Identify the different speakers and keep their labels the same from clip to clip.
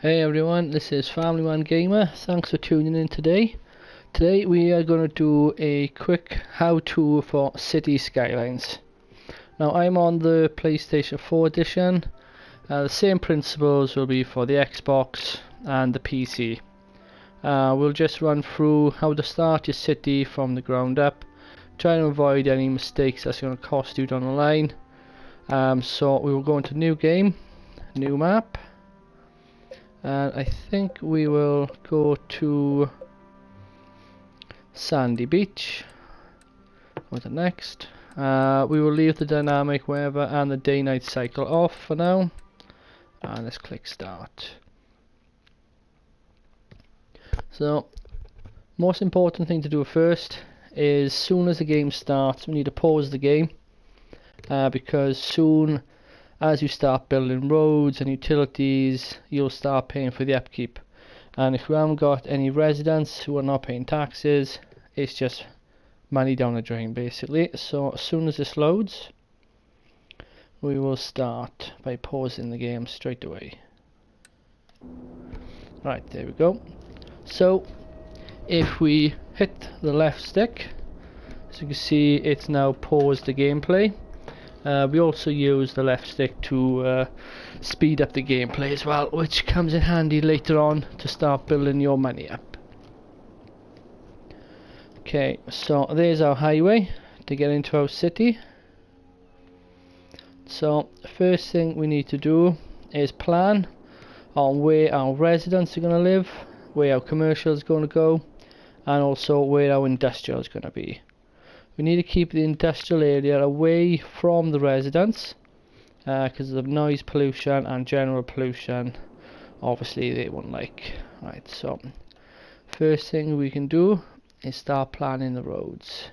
Speaker 1: Hey everyone, this is Family Man Gamer. Thanks for tuning in today. Today we are going to do a quick how-to for City Skylines. Now I'm on the PlayStation 4 edition. The same principles will be for the Xbox and the PC. We'll just run through how to start your city from the ground up, trying to avoid any mistakes that's going to cost you down the line. So we will go into new game, new map. And I think we will go to Sandy Beach. Go to next. We will leave the dynamic weather and the day-night cycle off for now. And let's click start. So, most important thing to do first is, soon as the game starts, we need to pause the game. Because soon as you start building roads and utilities, you'll start paying for the upkeep. And if you haven't got any residents who are not paying taxes, it's just money down the drain basically. So as soon as this loads, we will start by pausing the game straight away. Right, there we go. So if we hit the left stick, as you can see, it's now paused the gameplay. We also use the left stick to speed up the gameplay as well, which comes in handy later on to start building your money up. Okay, so there's our highway to get into our city. So first thing we need to do is plan on where our residents are going to live, where our commercial is going to go, and also where our industrial is going to be. We need to keep the industrial area away from the residents because of noise pollution and general pollution. Obviously they won't like. Right, so first thing we can do is start planning the roads.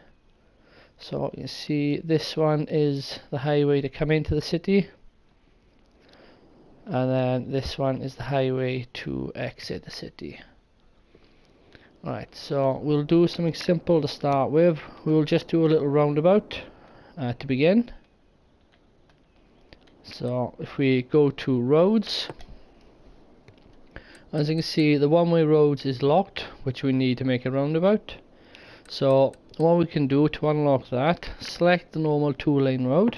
Speaker 1: So you see, this one is the highway to come into the city, and then this one is the highway to exit the city. Right, so we'll do something simple to start with. We'll just do a little roundabout to begin. So if we go to roads, as you can see, the one-way roads is locked, which we need to make a roundabout. So what we can do to unlock that, select the normal two-lane road,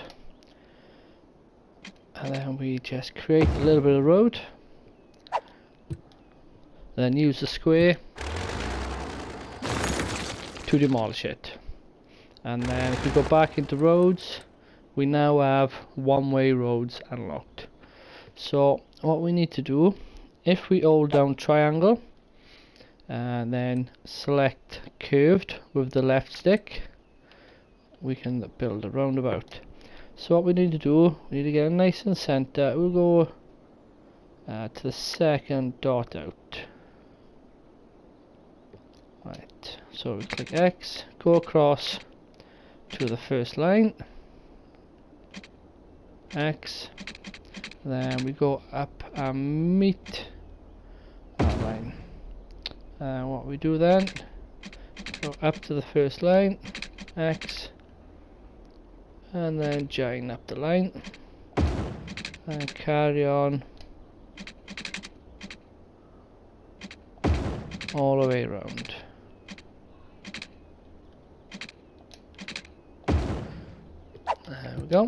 Speaker 1: and then we just create a little bit of road, then use the square to demolish it. And then if we go back into roads, we now have one-way roads unlocked. So what we need to do, if we hold down triangle and then select curved with the left stick, we can build a roundabout. So what we need to do, we need to get it nice and center. We'll go to the second dot out. Right, so we click X, go across to the first line, X, then we go up and meet that line. And what we do then, go up to the first line, X, and then join up the line, and carry on all the way around. There we go.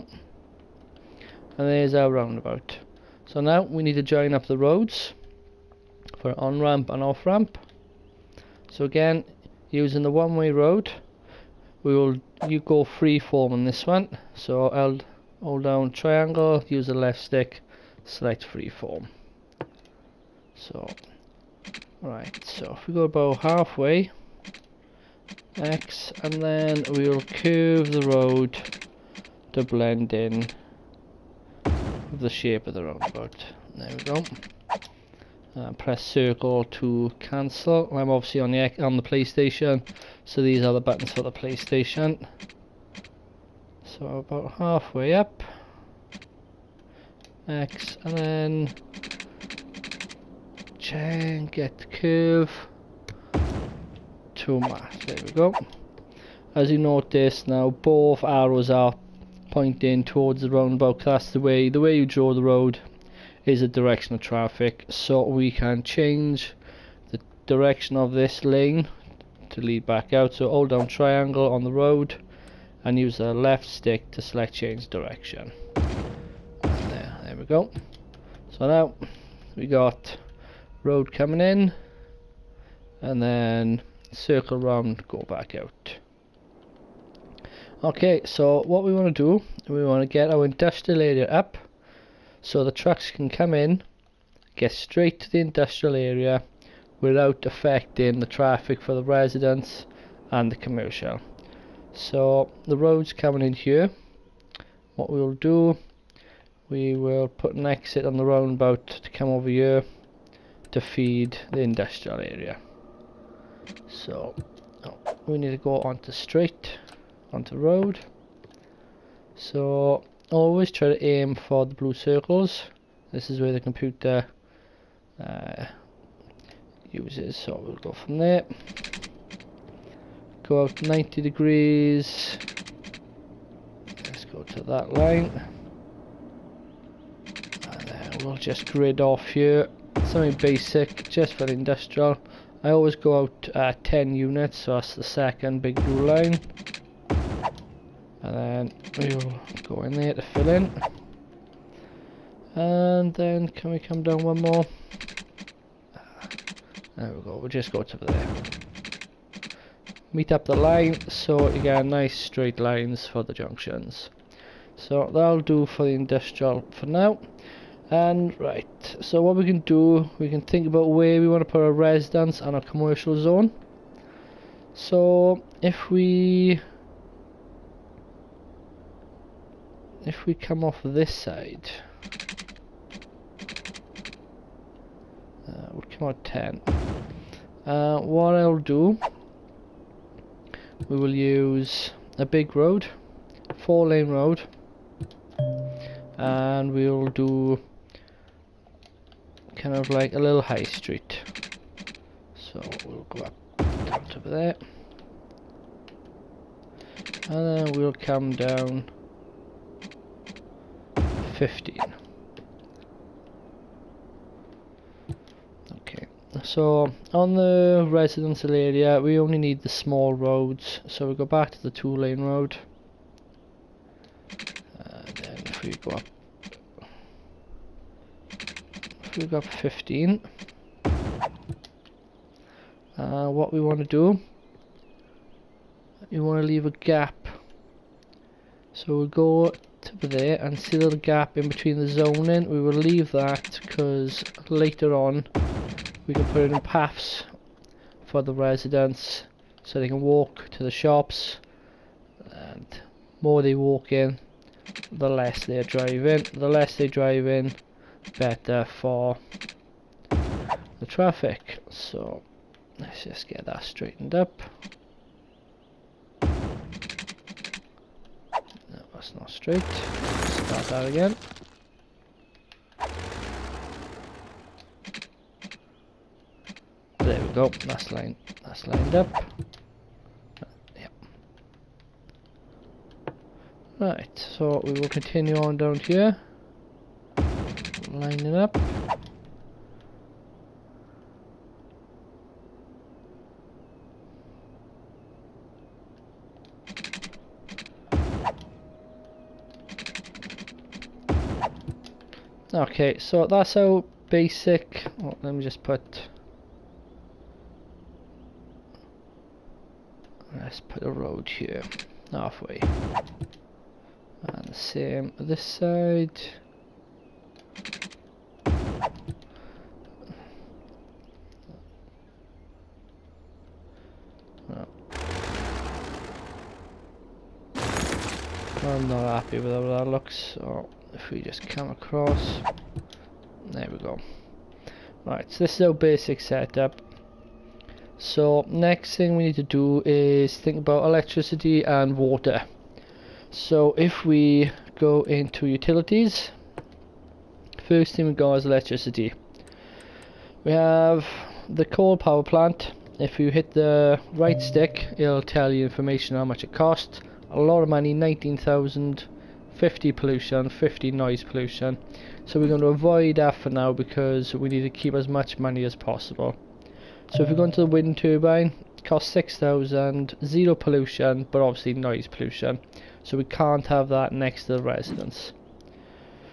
Speaker 1: And there's our roundabout. So now we need to join up the roads for on-ramp and off-ramp. So again, using the one-way road, you go free-form on this one. So I'll hold down triangle, use the left stick, select free-form. So, right, so if we go about halfway, X, and then we'll curve the road to blend in with the shape of the roundabout. There we go. Press circle to cancel. I'm obviously on the PlayStation, so these are the buttons for the PlayStation. So about halfway up, X, and then get the curve to match. There we go. As you notice now, both arrows are pointing towards the roundabout. That's the way you draw the road is the direction of traffic, so we can change the direction of this lane to lead back out. So hold down triangle on the road and use the left stick to select change direction. And there we go. So now we got road coming in, and then circle round, go back out. Okay, so what we want to do, we want to get our industrial area up so the trucks can come in, get straight to the industrial area without affecting the traffic for the residents and the commercial. So the road's coming in here. What we'll do, we will put an exit on the roundabout to come over here to feed the industrial area. So we need to go onto straight onto road. So always try to aim for the blue circles. This is where the computer uses, so we'll go from there, go out 90 degrees, let's go to that line, and then we'll just grid off here, something basic just for the industrial. I always go out 10 units, so that's the second big blue line, and then we'll go in there to fill in, and then can we come down one more? There we go, we'll just go to there. Meet up the line so you get nice straight lines for the junctions. So that'll do for the industrial for now. And right, so what we can do, we can think about where we want to put our residence and our commercial zone. So if we come off this side, we'll come out 10. What I'll do, we will use a big road, 4-lane road, and we'll do kind of like a little high street. So we'll go up down to there, and then we'll come down 15. So on the residential area we only need the small roads, so we go back to the 2-lane road, and then if we go up 15, what we want to do, you want to leave a gap, so we'll go to there and see the little gap in between the zoning. We will leave that because later on we can put it in paths for the residents so they can walk to the shops, and more they walk in, the less they drive in. The less they drive in, better for the traffic. So let's just get that straightened up. No, that's not straight. Start that again. There we go, that's lined up. Yep. Right, so we will continue on down here, line it up. Okay, so that's our basic. Oh, let me just put. Let's put a road here, halfway, and the same this side. No. I'm not happy with how that looks, so if we just come across, there we go. Right, so this is our basic setup. So next thing we need to do is think about electricity and water. So if we go into utilities, first thing we got is electricity. We have the coal power plant. If you hit the right stick, it'll tell you information how much it costs. A lot of money, 19,000 50 pollution, 50 noise pollution. So we're going to avoid that for now because we need to keep as much money as possible. So if we go into the wind turbine, it costs 6,000, 0 pollution, but obviously noise pollution. So we can't have that next to the residence.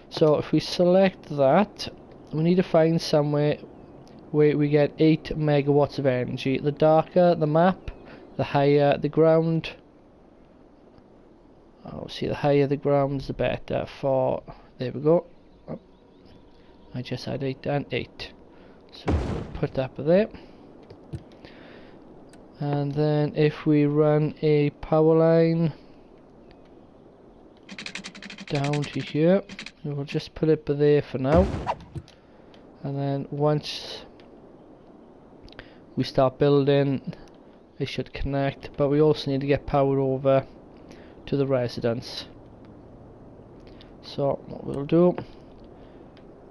Speaker 1: So if we select that, we need to find somewhere where we get 8 megawatts of energy. The darker the map, the higher the ground. Obviously the higher the ground, the better for, there we go. Oh, I just had 8 and 8. So we'll put that there. And then if we run a power line down to here, we'll just put it there for now. And then once we start building, it should connect. But we also need to get power over to the residence. So what we'll do,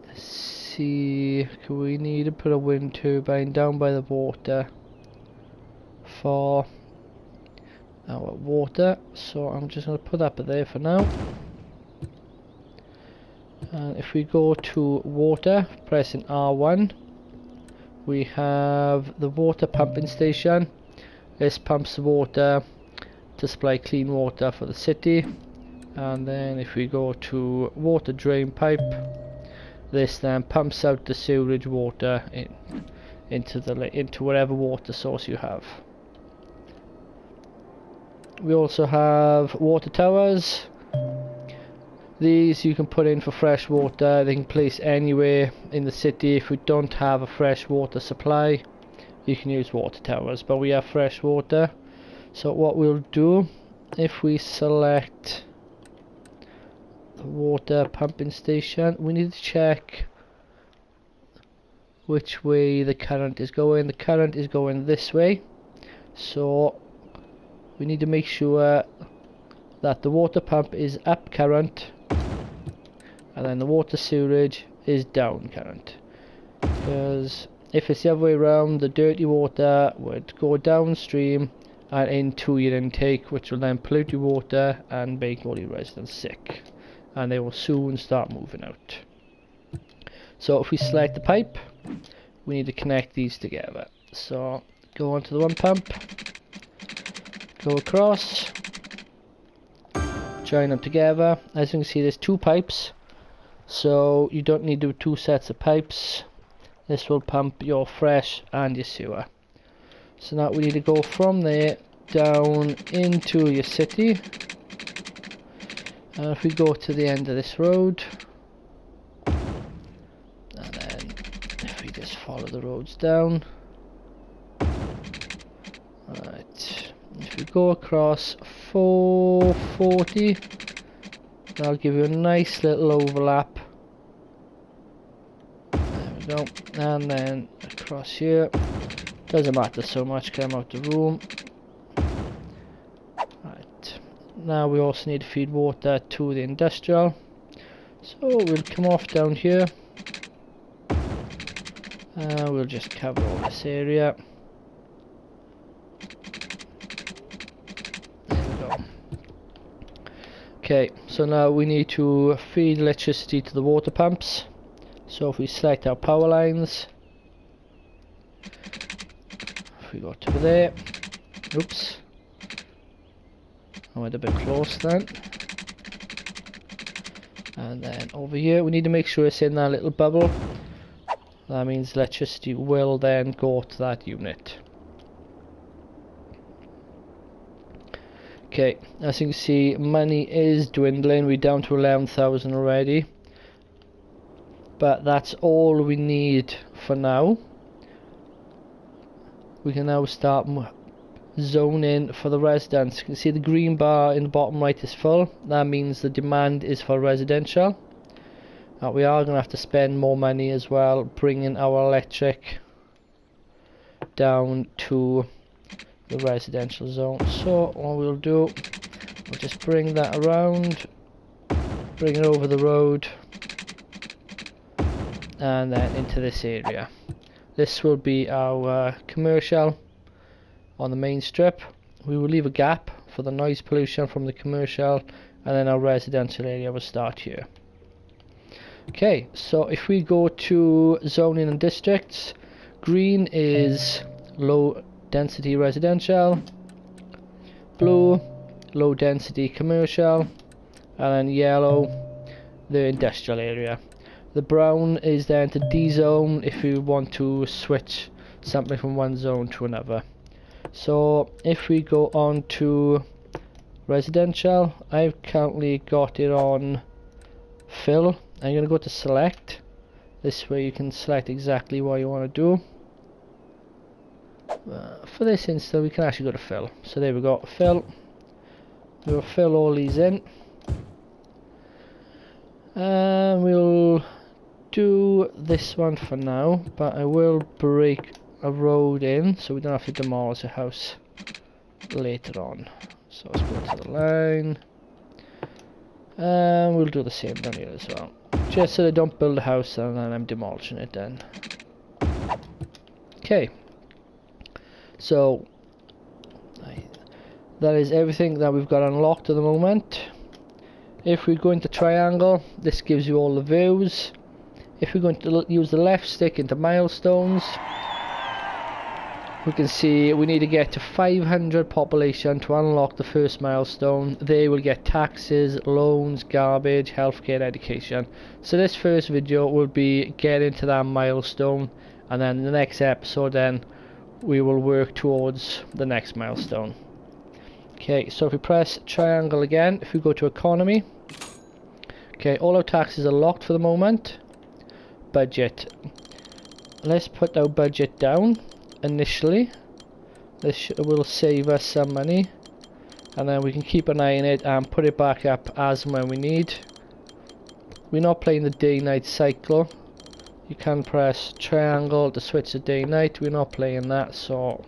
Speaker 1: let's see, we need to put a wind turbine down by the water for our water. So I'm just going to put that there for now. And if we go to water, pressing R1, we have the water pumping station. This pumps the water to supply clean water for the city. And then if we go to water drain pipe, this then pumps out the sewerage water into whatever water source you have. We also have water towers. These you can put in for fresh water. They can place anywhere in the city. If we don't have a fresh water supply, you can use water towers, but we have fresh water. So what we'll do, if we select the water pumping station, we need to check which way the current is going. The current is going this way, so we need to make sure that the water pump is up current and then the water sewerage is down current, because if it's the other way around, the dirty water would go downstream and into your intake, which will then pollute your water and make all your residents sick, and they will soon start moving out. So if we select the pipe, we need to connect these together. So go onto the one pump, go across, join them together. As you can see, there's 2 pipes, so you don't need to do 2 sets of pipes. This will pump your fresh and your sewer. So now we need to go from there down into your city. And if we go to the end of this road, and then if we just follow the roads down, right, if we go across 440, that'll give you a nice little overlap. There we go. And then across here, doesn't matter so much because I'm out of the room. Right, now we also need to feed water to the industrial, so we'll come off down here and we'll just cover all this area. There we go. Okay, so now we need to feed electricity to the water pumps. So if we select our power lines, if we go to there, oops, I went a bit close then, and then over here we need to make sure it's in that little bubble. That means electricity will then go to that unit. Okay, as you can see, money is dwindling. We're down to 11,000 already, but that's all we need for now. We can now start zoning for the residents. You can see the green bar in the bottom right is full. That means the demand is for residential. We are going to have to spend more money as well, bringing our electric down to the residential zone. So what we'll do, we'll just bring that around, bring it over the road, and then into this area. This will be our commercial on the main strip. We will leave a gap for the noise pollution from the commercial, and then our residential area will start here. Okay, so if we go to zoning and districts, green is low density residential, blue low density commercial, and then yellow the industrial area. The brown is then to D-zone if you want to switch something from one zone to another. So if we go on to residential, I've currently got it on fill. I'm going to go to select. This way you can select exactly what you want to do. For this instance we can actually go to fill. So there we go, fill. We'll fill all these in. We'll do this one for now, but I will break a road in so we don't have to demolish a house later on. So let's go to the line. And we'll do the same down here as well. Just so they don't build a house and then I'm demolishing it then. Okay. So that is everything that we've got unlocked at the moment. If we go into triangle, this gives you all the views. If we're going to use the left stick into milestones, we can see we need to get to 500 population to unlock the first milestone. They will get taxes, loans, garbage, healthcare and education. So this first video will be getting to that milestone, and then in the next episode then we will work towards the next milestone. Okay, so if we press triangle again, if we go to economy, okay, all our taxes are locked for the moment. Budget, let's put our budget down initially. This will save us some money, and then we can keep an eye on it and put it back up as and when we need. We're not playing the day-night cycle. You can press triangle to switch to day-night. We're not playing that, so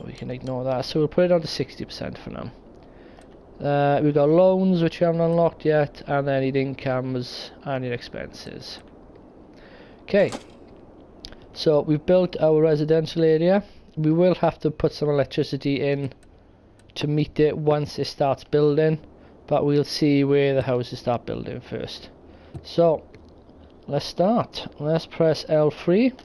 Speaker 1: we can ignore that. So we'll put it on to 60% for now. We've got loans which we haven't unlocked yet, and then your incomes and your expenses. Okay, so we've built our residential area. We will have to put some electricity in to meet it once it starts building, but we'll see where the houses start building first. So let's start. Let's press L3,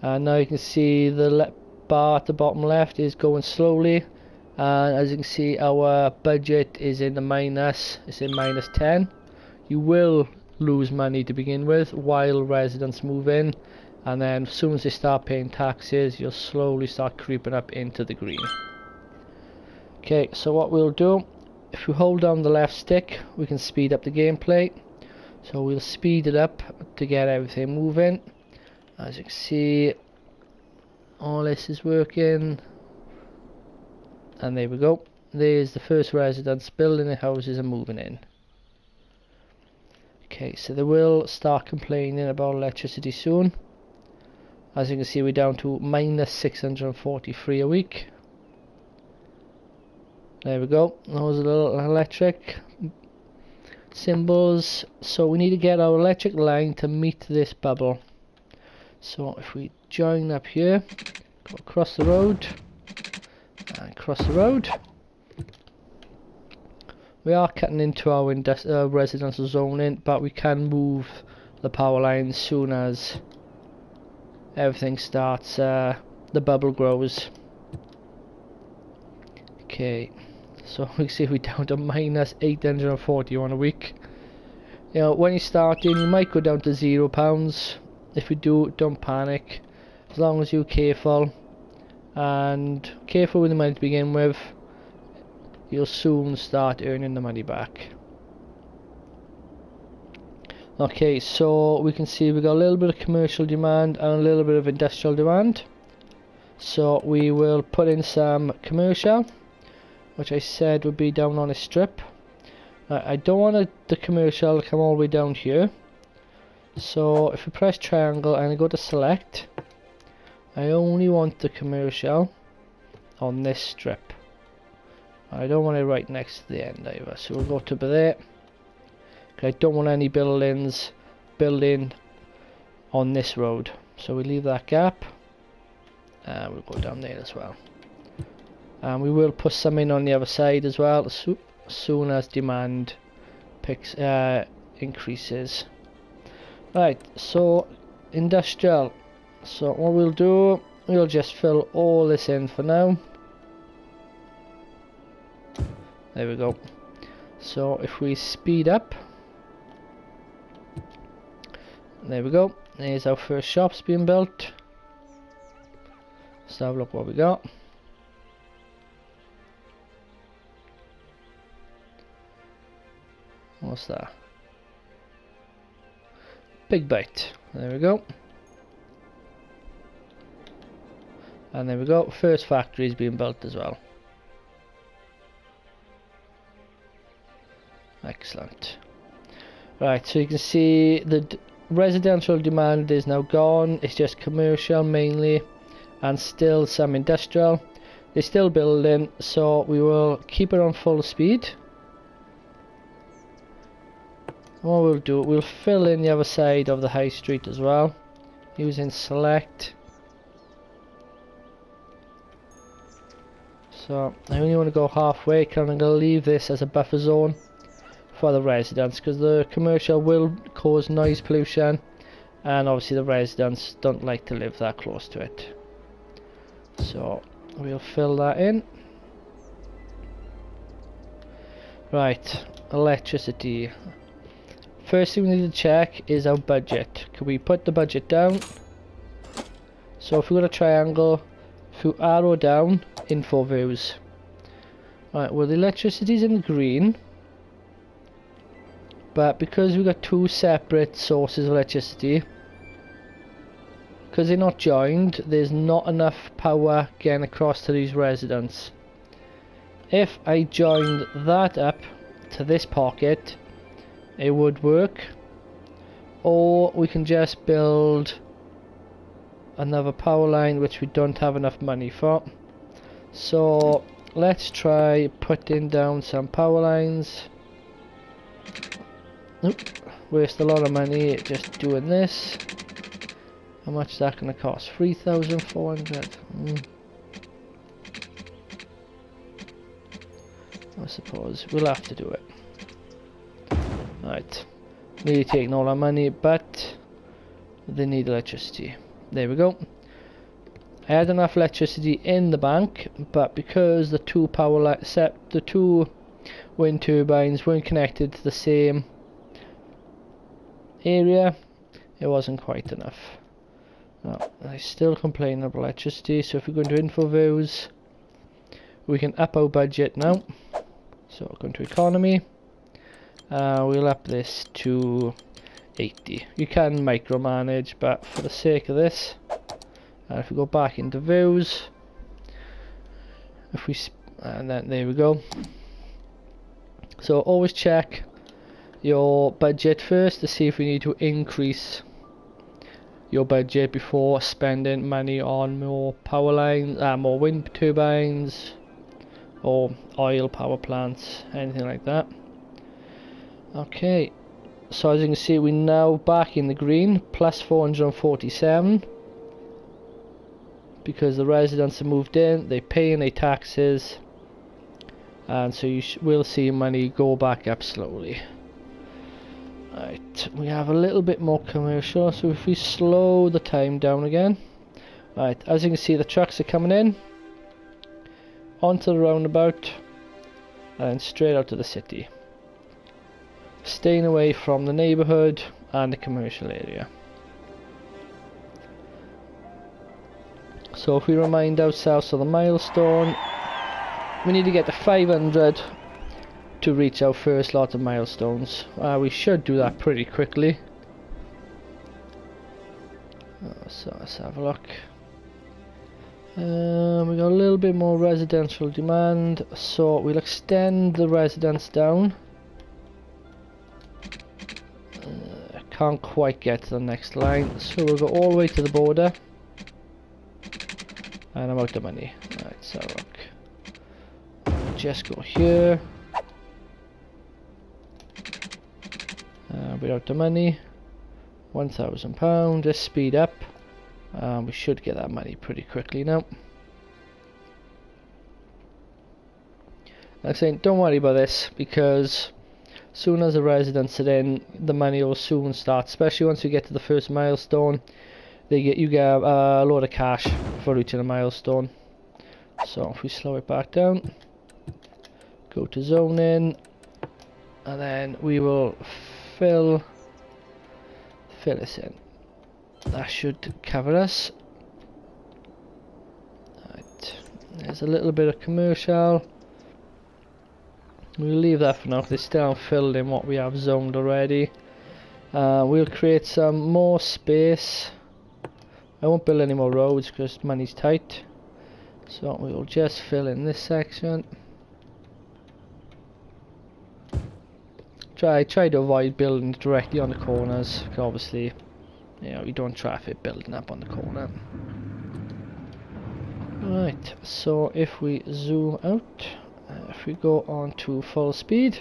Speaker 1: and now you can see the bar at the bottom left is going slowly, and as you can see our budget is in the minus. It's in -10. You will lose money to begin with while residents move in, and then as soon as they start paying taxes you'll slowly start creeping up into the green. Okay, so what we'll do, if we hold down the left stick we can speed up the gameplay. So we'll speed it up to get everything moving. As you can see, all this is working, and there we go. There's the first residents building the houses and moving in. Okay, so they will start complaining about electricity soon. As you can see, we're down to -643 a week. There we go. Those are little electric symbols. So we need to get our electric line to meet this bubble. So if we join up here, go across the road, and cross the road. We are cutting into our residential zoning, but we can move the power lines soon as everything starts, the bubble grows. Okay, so we see we're down to -841 a week. You know, when you're starting you might go down to £0. If you do, don't panic. As long as you're careful, and careful with the money to begin with, you'll soon start earning the money back. Okay, so we can see we got a little bit of commercial demand and a little bit of industrial demand. So we will put in some commercial, which I said would be down on a strip. I don't want the commercial to come all the way down here. So if we press triangle and I go to select, I only want the commercial on this strip. I don't want it right next to the end either, so we'll go to there. I don't want any buildings building on this road, so we leave that gap, and we'll go down there as well. and we will put some in on the other side as well as soon as demand increases. Right, so industrial. So what we'll do, we'll just fill all this in for now. There we go. So if we speed up, there we go. There's our first shops being built. Let's have a look what we got. What's that? Big Bite. There we go. And there we go. First factory is being built as well. Excellent. Right, so you can see the residential demand is now gone. It's just commercial mainly, and still some industrial. They're still building, so we will keep it on full speed. What we'll do, we'll fill in the other side of the high street as well, using select. So I only want to go halfway, because I'm going to leave this as a buffer zone for the residents, because the commercial will cause noise pollution, and obviously the residents don't like to live that close to it. So we'll fill that in. Right, electricity. First thing we need to check is our budget. Can we put the budget down? So if we go to triangle, if we arrow down, info views. Right, well the electricity's in green, but because we've got two separate sources of electricity, because they're not joined, there's not enough power getting across to these residents. If I joined that up to this pocket, it would work, or we can just build another power line, which we don't have enough money for. So let's try putting down some power lines. Nope, waste a lot of money just doing this. How much is that going to cost? 3,400. I suppose we'll have to do it. Right, nearly taking all our money, but they need electricity. There we go. I had enough electricity in the bank, but because the two the two wind turbines weren't connected to the same area, it wasn't quite enough. Now, I still complain about electricity, so if we go into info views, we can up our budget now. So go into economy, we'll up this to 80. You can micromanage, but for the sake of this, if we go back into views, if we and then there we go. So always check your budget first to see if we need to increase your budget before spending money on more power lines, more wind turbines, or oil power plants, anything like that. Okay, so as you can see, we're now back in the green, plus 447, because the residents have moved in, they're paying their taxes, and so you will see money go back up slowly. Right, we have a little bit more commercial, so if we slow the time down again. Right, as you can see, the trucks are coming in onto the roundabout and straight out to the city, staying away from the neighbourhood and the commercial area. So if we remind ourselves of the milestone, we need to get to 500 to reach our first lot of milestones. We should do that pretty quickly. So let's have a look. We got a little bit more residential demand, so we'll extend the residents down. Can't quite get to the next line, so we'll go all the way to the border. And I'm out of money. Right, so look. Just go here. We're out of money. £1,000. Just speed up. We should get that money pretty quickly now. Like I'm saying, don't worry about this, because as soon as the residents are in, the money will soon start, especially once you get to the first milestone. You get a load of cash for reaching a milestone. So if we slow it back down, go to zoning, and then we will fill this in. That should cover us. Right. There's a little bit of commercial. We'll leave that for now, because it's still filled in what we have zoned already. We'll create some more space. I won't build any more roads because money's tight. So we will just fill in this section. Try to avoid building directly on the corners, because obviously, you know, you don't want traffic building up on the corner. Right, so if we zoom out, if we go on to full speed,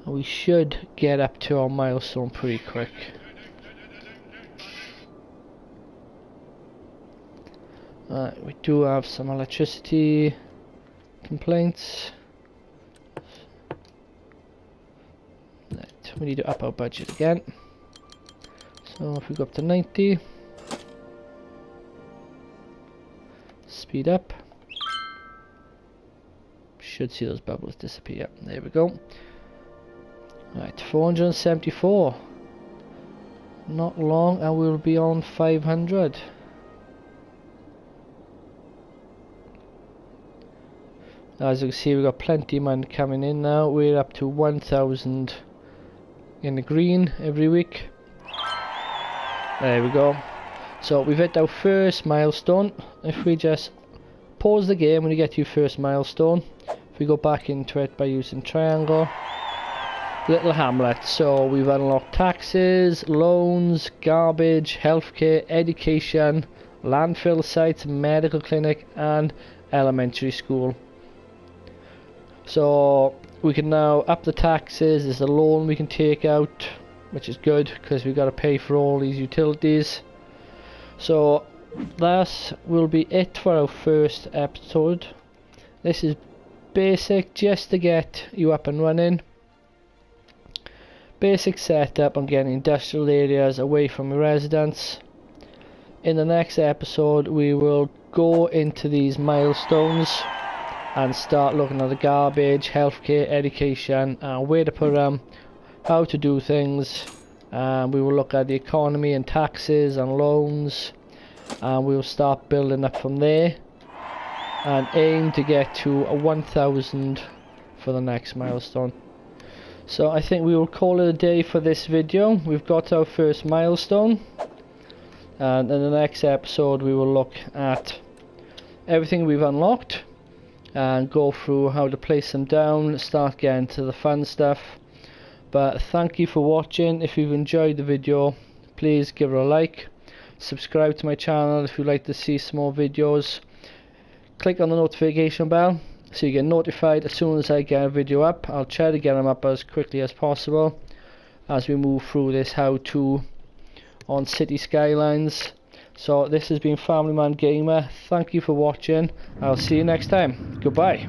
Speaker 1: we should get up to our milestone pretty quick. We do have some electricity complaints. Right, we need to up our budget again. So if we go up to 90, speed up, should see those bubbles disappear. There we go. Right, 474. Not long and we'll be on 500. As you can see, we've got plenty of money coming in now. We're up to 1,000 in the green every week. There we go. So we've hit our first milestone. If we just pause the game when you get to your first milestone, if we go back into it by using triangle, little hamlet. So we've unlocked taxes, loans, garbage, healthcare, education, landfill sites, medical clinic, and elementary school. So we can now up the taxes. There's a loan we can take out, which is good because we've got to pay for all these utilities. So that will be it for our first episode. This is basic, just to get you up and running. Basic setup on getting industrial areas away from your residents. In the next episode we will go into these milestones and start looking at the garbage, healthcare, education, and where to put them, how to do things. We will look at the economy and taxes and loans, and we will start building up from there and aim to get to a 1,000 for the next milestone. So I think we will call it a day for this video. We've got our first milestone, and in the next episode we will look at everything we've unlocked and go through how to place them down, start getting to the fun stuff. But thank you for watching. If you've enjoyed the video, please give it a like, subscribe to my channel if you'd like to see some more videos, click on the notification bell so you get notified as soon as I get a video up. I'll try to get them up as quickly as possible as we move through this how to on City Skylines. So this has been Family Man Gamer. Thank you for watching. I'll see you next time. Goodbye.